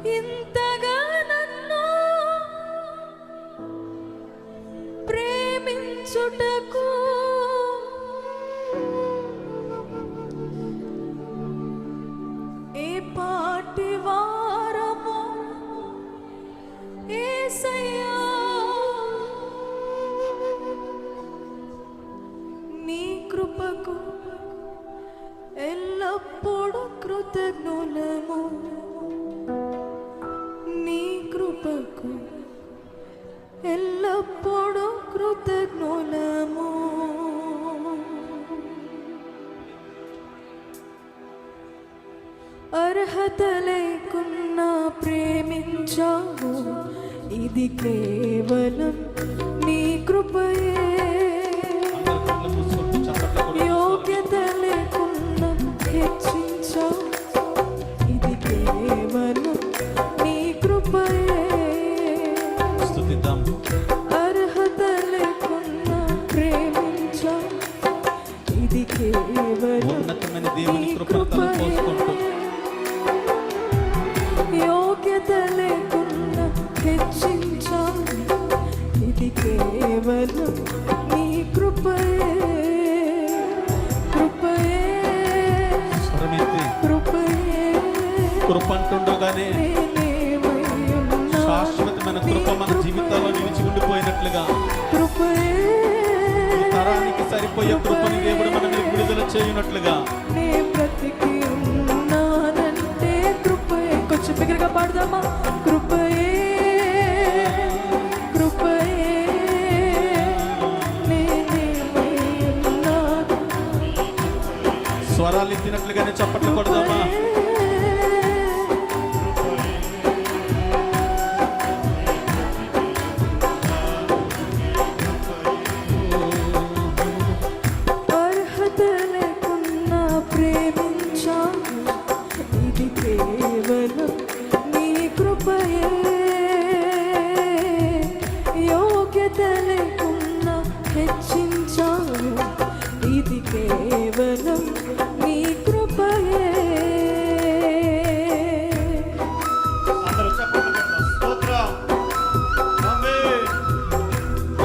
ఇంతగా నన్ను ప్రేమించుటకు ఏ పాటి వారము యేసయ్యా, నీ కృపకు ఎల్లప్పుడూ కృతజ్ఞులము, నీ కృపకు ఎల్లప్పుడూ కృతజ్ఞులము. అర్హత లేకున్నా ప్రేమించావు, ఇది కేవలం నీ కృపయే. యోగ్యత లేకున్నా హెచ్చించావు, ఇది కేవలం నీ కృపయే. అర్హత లేకున్నా ప్రేమించావు, ఇది కేవలం నీ కృపయే. యోగ్యత లేకున్నా హెచ్చించావు, ఇది కేవలం నీ కృపయే. కృపయే కృపయే కృప అంటుండగానే శాశ్వతమైన కృప మన జీవితాల్లో నిలిచి ఉండిపోయినట్లుగా ఈ తరానికి సరిపోయే కృపని దేవుడు మనల్ని విడుదల చేయనట్లుగా నే బ్రతికి ఉన్నానంటే కృపయే. కొంచెం బిగ్గరగా పాడదామా? కృపయే కృపయే నేనేమై ఉన్నాను. స్వరాలు ఎత్తినట్లుగానే చప్పట్లు కొడదామా? అర్హత లేకున్నా ప్రేమించావు, ఇది కేవలం నీ కృపయే. యోగ్యత లేకున్నా హెచ్చించావు, ఇది కేవలం నీ కృపయే.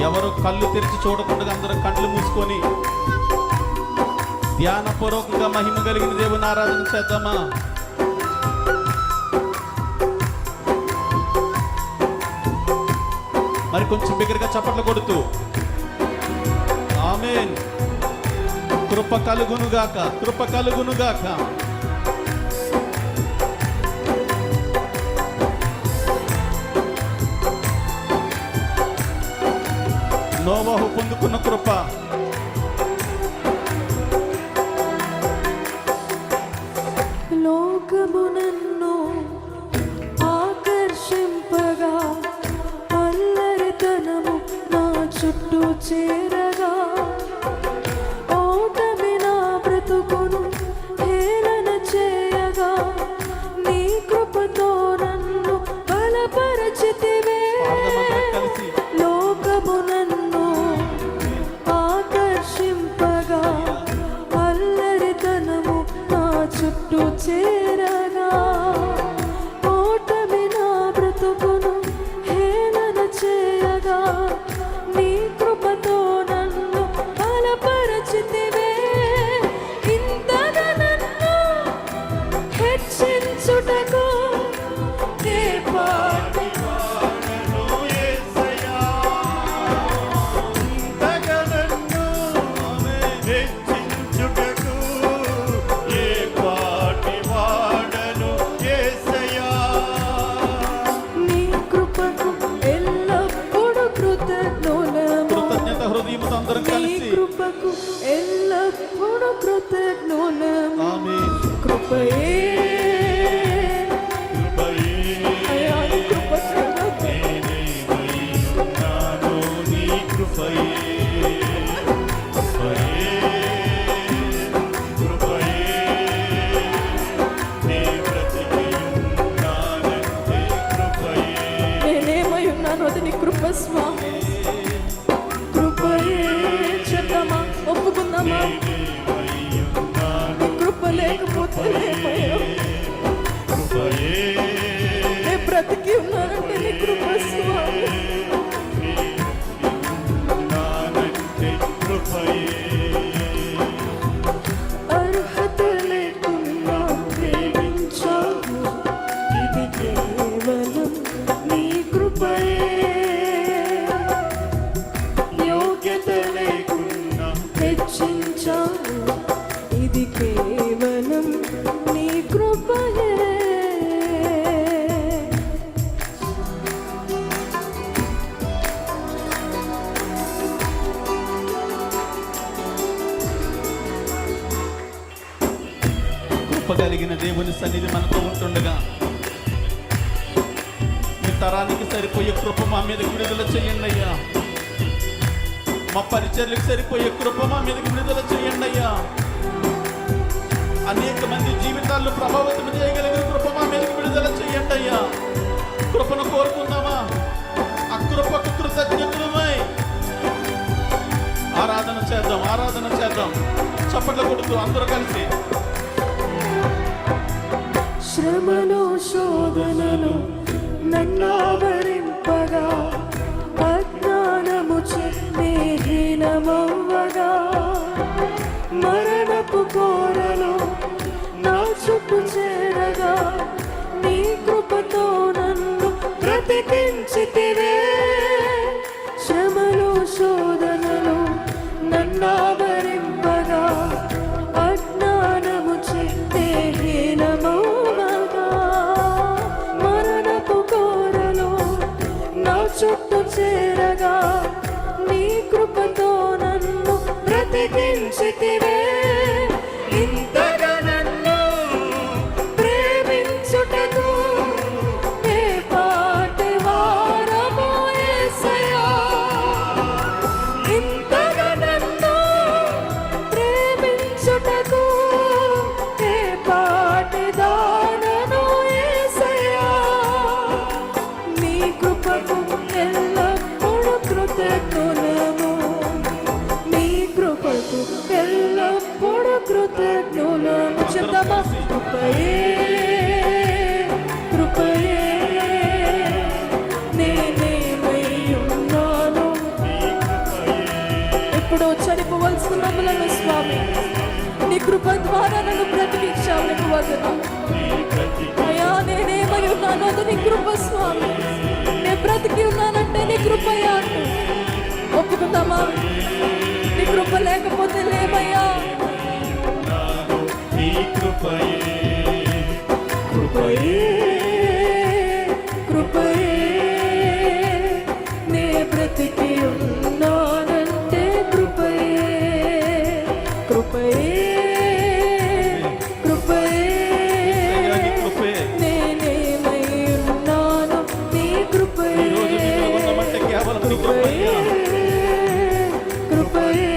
ఎవరు కళ్ళు తెరిచి చూడకుండా అందరూ కళ్ళు మూసుకొని ధ్యానపూర్వకంగా మహిమ కలిగిన దేవుని ఆరాధన చేద్దామా? మరి కొంచెం బిగ్గరగా చప్పట్లు కొడుతూ ఆమేన్. కృప కలుగునుగాక, కృప కలుగునుగాక. నోవహు పొందుకున్న కృప, లోకము నన్ను ఆకర్షింపగా, అల్లరితనము నా చుట్టూ చేరగా, ఓటమి నా బ్రతుకును హేళన చేయగా, నీ కృపతో నన్ను బలపరచితివే. కలిసి లోకము నన్ను ఆకర్షింపగా, అల్లరితనము నా చుట్టూ చేరగా, ఓటమి నా బ్రతుకును హేళన చేయగా, నీ కృపతో నన్ను బలపరచితివే. ఇంతగా నన్ను హెచ్చించుటకు ఏ పాటి అందరం కలిసి కృపకు ఎల్లప్పుడూ కృతజ్ఞులము. ఆమేన్. కృపయే అయ్యా, నీ కృప నేనేమై ఉన్నాను, అది నీ కృప స్వామి. కృపయే చెప్తామా, ఒప్పుకుందామా? నీ కృప లేకపోతే ఇది కేవలం నీ కృపయే. కృప కలిగిన దేవుని సన్నిధి మనతో ఉంటుండగా మీ తరానికి సరిపోయే కృప మా మీదకి విడుదల చేయండి అయ్యా. మా పరిచర్లకు సరిపోయే కృప మా మీదకి విడుదల చేయండి అయ్యా. అనేక మంది జీవితాలను ప్రభావితం చేయగలిగిన కృప మా మీదకి విడుదల చేయండి అయ్యా. కృపను కోరుకుందామా? ఆ కృపకు కృతజ్ఞతలమై ఆరాధన చేద్దాం, ఆరాధన చేద్దాం. చప్పట్ల కొడుతూ అందరూ కలిసి. శ్రమను శోధనను నన్నావరింపగా, అజ్ఞానము హీనమవ్వగా, మరణపు కోరలో నా చుట్టూ చేరగా, నీ కృపతో నన్ను బ్రతికించితివే. శ్రమను శోధనను నన్నావరింపగా, అజ్ఞానము హీనమవ్వగా, మరణపు కోరలో నా చుట్టూ చేరగా, నీ కృపతో నన్ను బ్రతికించితివే. ఇంతగా నన్ను ప్రేమించుటకు ఏ పాటి వారమో యేసయ్యా. ఇంతగా నన్ను ప్రేమించుటకు ఏ పాటి దానను యేసయ్యా. నీ కృపకు ఎల్లప్పుడూ కృతజ్ఞులము, నీ కృపకు ఎల్లప్పుడూ కృతజ్ఞులము. చెప్తామా? కృపయే, కృపయే నేనేమై ఉన్నాను. ఎప్పుడో చనిపోవలసిన మమ్మలను స్వామి నీ కృప ద్వారా నన్ను బ్రతికించావు. నీకు వందనాలు అయ్యా. నేనేమై ఉన్నాను అది నీ కృప స్వామి. నేను బ్రతికి ఉన్నానంటే నీ కృపయ్యా అంటూ ఒప్పుకుందామా? నీ కృప లేకపోతే లేమయ్యా. కృపయే, కృపయే నే బ్రతికి ఉన్నానంటే కృపయే, కృపయే, కృపయే నేనేమై ఉన్నాను నీ కృపయే, కృపయే, కృపయే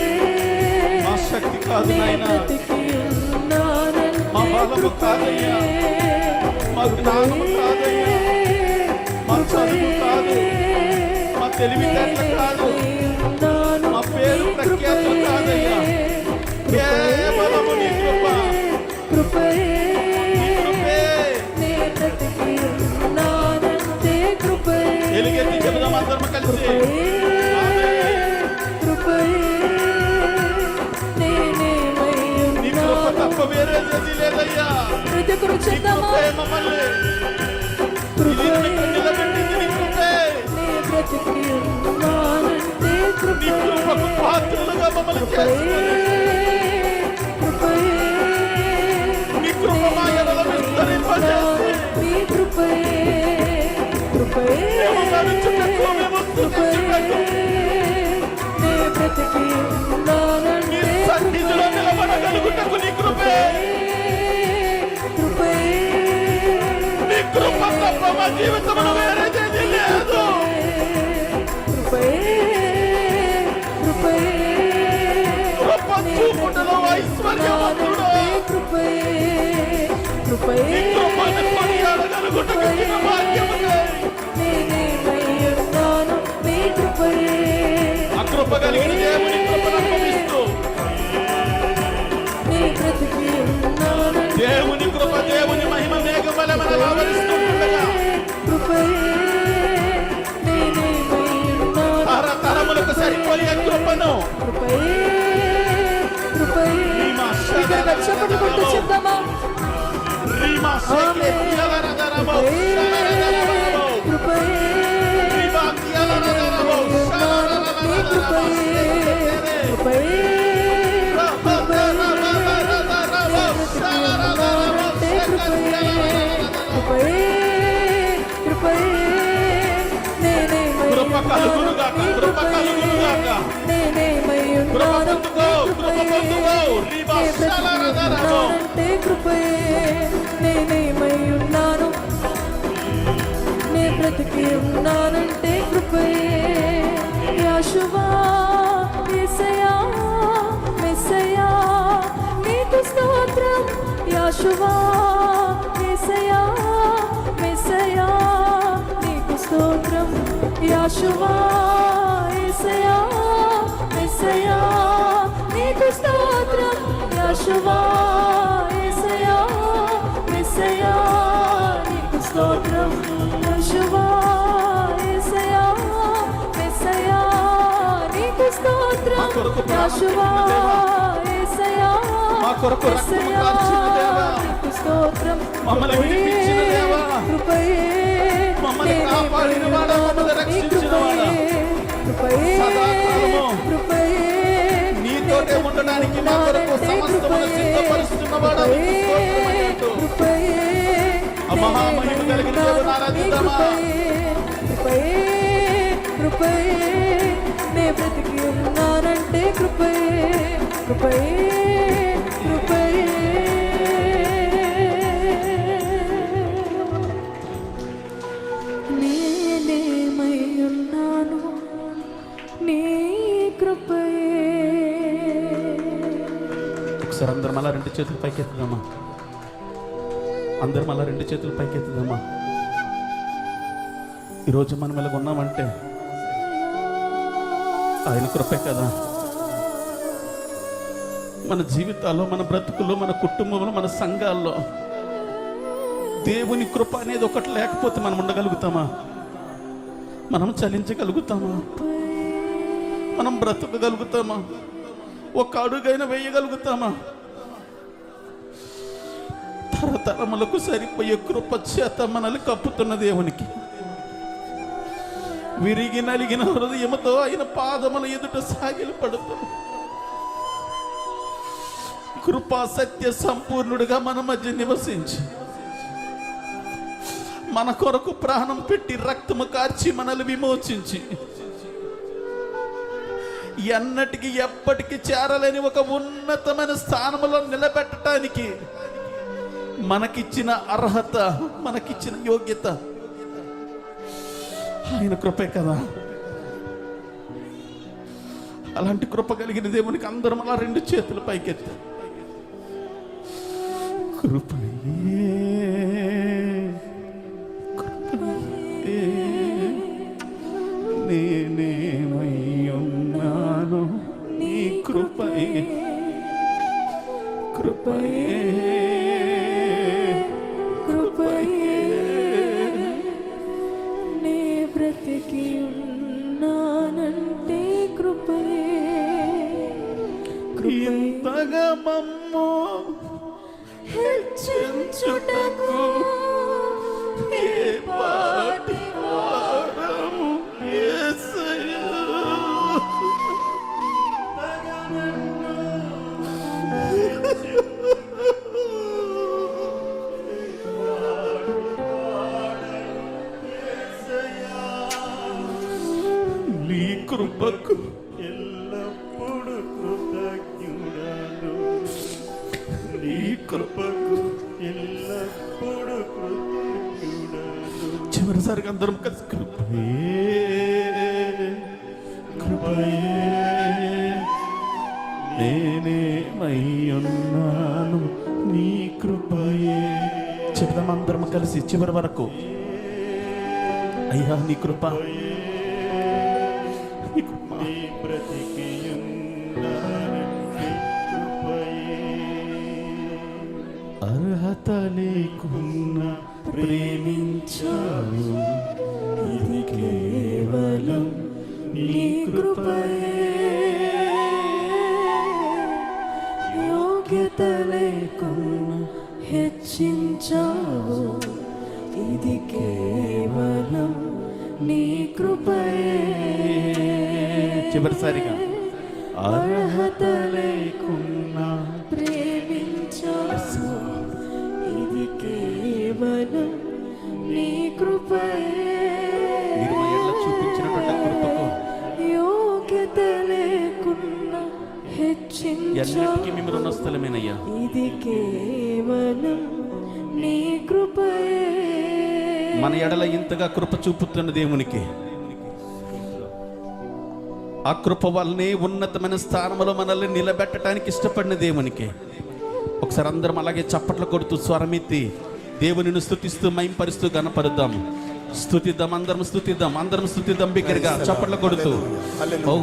మా శక్తి కాదు నాయనా, బ్రతికి ఉన్నానంటే మా బలము కాదయ్యా, మా జ్ఞానము కాదయ్యా, మా చదువు కాదు, మా తెలివితేటలు కాదు, మా పేరు ప్రఖ్యాతులు కాదయ్యా. కేవలము నీ కృప, కృపయే, కృపే. నే బ్రతికి ఉన్నానంటే కృపయే, ఎలుగెత్తి చెబుదాం అందరం కలిసి. కృపయే నేనేమై నీ కృప తప్ప వేరేది లేదయ్యా. ప్రతి ఒక్కరు నీ చెప్తామా? కృపే మమ్మల్ని నిలబెట్టింది. నీ కృపే. నే బ్రతికి ఉన్నానంటే నీ కృపయే, కృపకు పాత్రలుగా మమ్మల్ని చేస్తున్నది. కృపయే, నీ కృప మా ఎడల విస్తరింపజేసి నీ కృపయే, కృపయే, మేము నడుచుటకు, మేము స్తుతించుటకు, నే బ్రతికి నీ ఉన్నానంటే సన్నిధిలో నిలబడగలుగుటకు నీ కృపే. కృపయే, నీ కృప తప్ప మా జీవితంలో వేరేది లేదు. కృపయే, కృపయే కృప చూపుటలో ఐశ్వర్యవంతుడు. కృపయే, కృపయే నీ కృపను కొనియాడగలుగుటకు ఇచ్చిన భాగ్యమునే. నేనేమై ఉన్నాను నీ కృపయే, ఆ కృప కలిగిన దేవుని కృపను అనుభవిస్తూ నీ బ్రతికి ఉన్నానంటే దేవుని కృప, దేవుని మహిమ మేఘవలె మనల్ని ఆవరిస్తుండగా కృపయే, నేనేమై ఉన్నాను తరతరములకు సరిపోయే కృపను కృపయే, కృపయే ఇక్కడ చప్పట్లు కొడుతూ చెప్తామా? రీమా శేకే పియలరదరబో, శరరదరబో, కృపయే, రీమా పియలరదరబో, శరరదరబో, కృపయే, కృపయే, కలుగునుగాక, కృప కలుగునుగాక. నేనేమై కృప ఉన్నాను పొందుకో, కృప పొందుకో. రీబా శాలారాధారము. అంటే కృపయే. నేనేమై ఉన్నాను, నే బ్రతికి ఉన్నానంటే కృపయే. యేషువా యేసయ్యా మెస్సయ్యా నీకు స్తోత్రం. యేషువా యేసయ్యా మెస్సయ్యా నీకు స్తోత్రం. యేషువా యేసయ్యా మెస్సయ్యా నీకు స్తోత్రం. యేషువా యేసయ్యా మెస్సయ్యా నీకు స్తోత్రం. యేషువా యేసయ్యా మెస్సయ్యా నీకు స్తోత్రం. మా కొరకు ప్రాణం యేషువా పెట్టిన దేవా, యేసయ్యా మా కొరకు రక్తము మెస్సయ్యా కార్చిన దేవా, నీకు స్తోత్రం. మమ్మల్ని విడిపించిన దేవా, కృపయే. మమ్మల్ని కాపాడిన వాడా, మమ్మల్ని రక్షించిన వాడా, సదాకాలము నీతోటే ఉండడానికి మా కొరకు సమస్తమును సిద్ధపరుస్తున్న వాడా, నీకు స్తోత్రమయ్యట్టు. ఆ మహామహిమ కలిగిన దేవుని ఆరాధిద్దామా? నే బ్రతికి ఉన్నానంటే కృపయే, కృపయే, కృపయే. నేనేమై ఉన్నాను నీ కృపయే. ఒకసారి అందరం అలా రెండు చేతులు పైకెత్తుదామా? అందరం అలా రెండు చేతులు పైకెత్తుదామా? ఈరోజు మనం ఇలాగ ఉన్నామంటే ఆయన కృపే కదా. మన జీవితాల్లో, మన బ్రతుకుల్లో, మన కుటుంబంలో, మన సంఘాల్లో దేవుని కృప అనేది ఒకటి లేకపోతే మనం ఉండగలుగుతామా? మనం చలించగలుగుతామా? మనం బ్రతకగలుగుతామా? ఒక అడుగైనా వేయగలుగుతామా? తరతరములకు సరిపోయే కృప చేత మనల్ని కప్పుతున్న దేవునికి విరిగి నలిగిన హృదయముతో ఆయన పాదముల ఎదుట సాగిలి పడుతూ కృపా సత్య సంపూర్ణుడిగా మన మధ్య నివసించి మన కొరకు ప్రాణం పెట్టి రక్తము కార్చి మనల్ని విమోచించి ఎన్నటికి ఎప్పటికీ చేరలేని ఒక ఉన్నతమైన స్థానంలో నిలబెట్టడానికి మనకిచ్చిన అర్హత, మనకిచ్చిన యోగ్యత ఆయన కృపే కదా. అలాంటి కృప కలిగిన దేవునికి అందరం అలా రెండు చేతులు పైకెత్తి కృపయే, కృపయే, నేనేమై ఉన్నాను నీ కృపయే, కృపయే, కృపయే. నే బ్రతికి ఉన్నానంటే కృపయే, ఇంతగా మమ్ము హెచ్చించుటకు ఏ పాటి వారము యేసయ్యా. నీ కృపకు ఎల్లప్పుడు కృతజ్ఞుడను, నీ కృపకు ఎల్లప్పుడు కృతజ్ఞుడను. చివరిసారిగా అందరం కలిసి కృపయే, కృపయే, నేనేమై ఉన్నాను నీ కృపయే. చెప్దాం అందరం కలిసి చివరి వరకు. అయ్యా నీ కృప, నీ కృప. నీ బ్రతికియున్నానంటే కృపయే. అర్హత లేకున్న ప్రేమించావు, ఇది కేవలం నీ కృపయే. యోగ్యత లేకున్నా హెచ్చించావు, ఇది కేవలం నీ కృపయే. చివరిసారిగా అర్హత లేకున్నా ప్రేమించావు, ఇది కేవలం నీ కృపయే. మీరు మా ఎడల చూపించినటువంటి కృప స్థలమేనయ్యా. ఇది కేవలం నీ కృపయే. మన ఎడల ఇంతగా కృప చూపుతున్న దేవునికి, ఆ కృప వల్లనే ఉన్నతమైన స్థానంలో మనల్ని నిలబెట్టడానికి ఇష్టపడిన దేవునికి ఒకసారి అందరం అలాగే చప్పట్లు కొడుతూ స్వరమెత్తి దేవునిని స్తుతిస్తూ మహింపరుస్తూ గణపరుద్దాం. స్తుతిద్దాం, అందరం స్తుతిద్దాం బిగ్గరగా చప్పట్లు కొడుతూ.